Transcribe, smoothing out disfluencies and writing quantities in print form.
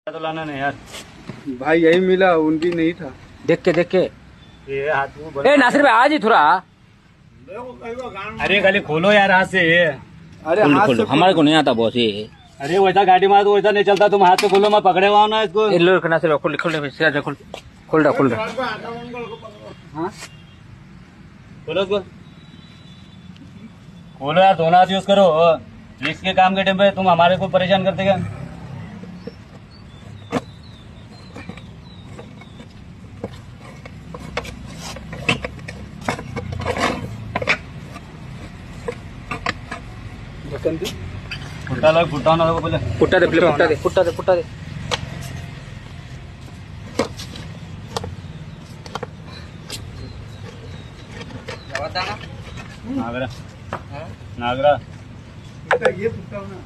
तो लाना नहीं यार। भाई यही मिला, उनकी नहीं था। देख के ये हाथ वो ए नासिर भाई आज ही थोड़ा अरे गाली खोलो यार हाथ से। अरे हाथ खोलो से हमारे को नहीं आता बॉस ये अरे वैसा गाड़ी मार तो वैसा नहीं चलता, तुम हाथ से खोलो, मैं पकड़े हुआ हूं ना इसको। ए लो नासिर भाई खोल खोल सीधा खोल खोल खोल हाँ? खोलो इसको, खोलो यार, दोनों हाथ यूज करो। रिस्क के काम के टाइम पे तुम हमारे को परेशान करते क्या? फुट्टा लग, फुट्टा ना लगे बोले। पुट्टा दे पुट्टा दे नागरा नागरा ये फुटता ना।